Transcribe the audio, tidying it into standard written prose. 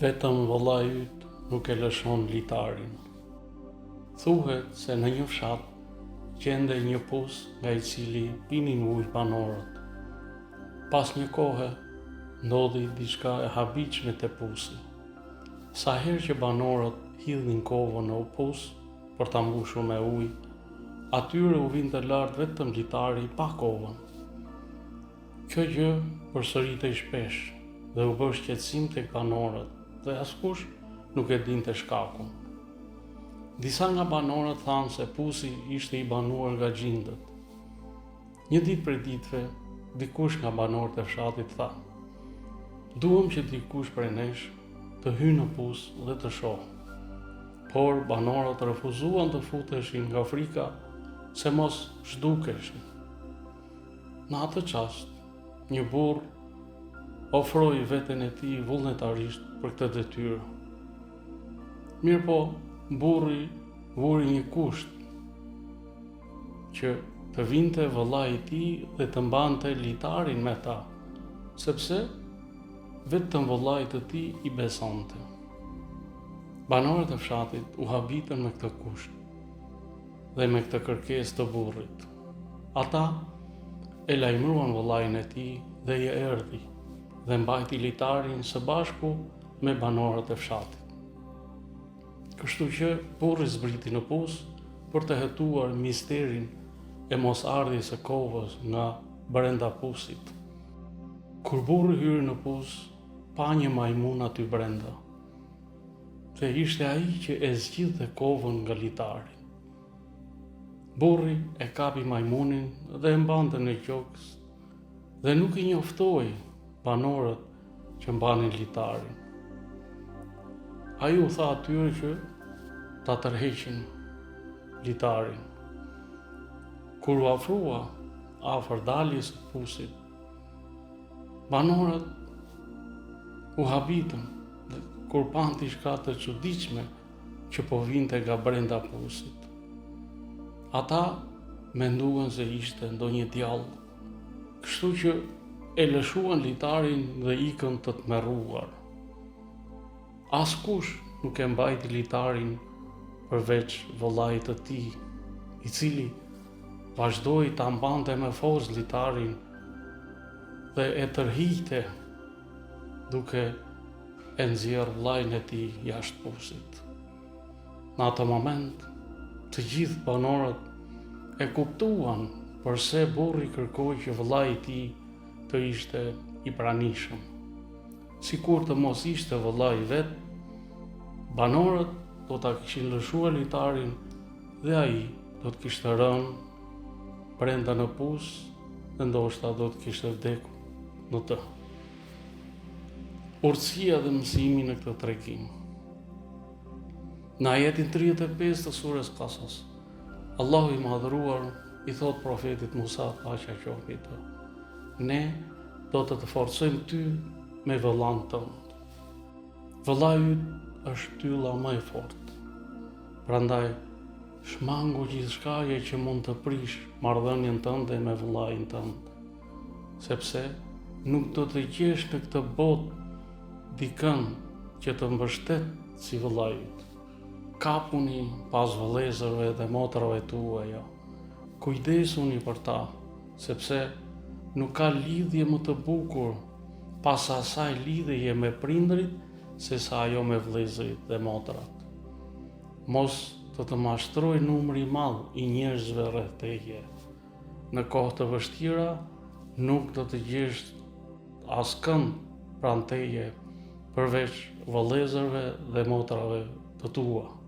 Vetëm vëllai yt nuk e lëshon litarin. Thuhet se në një fshat gjendej një pus nga I cili pinin ujë banorët. Pas një kohe ndodhi diçka e habitshme te pusi. Sa herë që banorët hidhin kovën në pus për ta mbushur me ujë, atyre u vinte lart vetëm litari pa kovën. Kjo gjë përsëritej shpesh dhe u bë shqetësim tek banorët dhe askush nuk e dinte shkakun. Disa nga banorët thanë se pusi ishte I banuar nga gjindët. Një ditë prej ditëve, dikush nga banorët e fshatit tha: "Duam që dikush prej nesh të hyjë në pus dhe të shohë." Por banorët refuzuan të futeshin nga frika se mos zhdukeshin. Në atë çast, një burr ofroi veten e tij vullnetarisht për këtë detyrë. Mirëpo, burri vuri një kusht, që të vinte vëllai I tij dhe të mbante litarin me ta, sepse vetëm vëllai të tij I besonte. Banorët e fshatit u habitën me këtë kusht dhe me këtë kërkesë të burrit. Ata e lajmëruan vëllain e tij dhe I erdhi dhe mbajti litarin së bashku me banorët e fshatit. Kështu që burri zbriti në pus për të hetuar misterin e mosardhjes së kovës nga brenda pusit. Kur burri hyri në pus, pa një majmun aty brenda, dhe ishte ai që e zgjidhte kovën nga litari. Burri e kapi majmunin dhe e mbante në gjoks dhe nuk I njoftoi banorët që mbanin litarin. Ai u tha atyre që ta tërheqin litarin. Kur u afrua afër daljes së pusit, banorët u habitën dhe kur pan diçka të çuditshme që po vinte nga brenda pusit. Ata menduan se ishte ndonjë djallë, kështu që e lëshuan litarin dhe ikën të tmerruar. Askush nuk e mbajti litarin përveç vëllait të tij, I cili vazhdoi ta mbante me forcë litarin dhe e tërhiqte duke e nxjerrë vllain e tij jashtë pusit. Në atë moment, të gjithë banorët e kuptuan përse burri kërkoi që vëllai I tij të ishte I pranishëm. Sikur të mos ishte vëllai I vet, banorët do ta kishin lëshuar litarin dhe ai do të kishte rënë brenda në pus dhe ndoshta do të kishte vdekur në të. Urtësia dhe mësimi në këtë tregim. Në ajetin 35 të surës Qasas, Allahu I madhëruar I thot profetit Musa, paqja qoftë mbi të: "Ne do të forcojmë ty me vëllan tënd. Vëllai yt është tylla më e fortë. Prandaj shmangu gjithçkaje që mund të prish marrëdhënien tënde me vëllain tënd, sepse nuk do të gjesh në këtë botë dikën që të mbështet si vëllai yt. Kapuni pas vëllezërve dhe motrave tuaja. Kujdesuni për ta, sepse nuk ka lidhje më të bukur pas asaj lidhje me prindrit se sa ajo me vëllezërit dhe motrat. Mos të mashtroj numri I madh I njerëzve rreth teje. Në kohë të vështira nuk do të gjesh askënd pranë teje përveç vëllezërve dhe motrave të tua."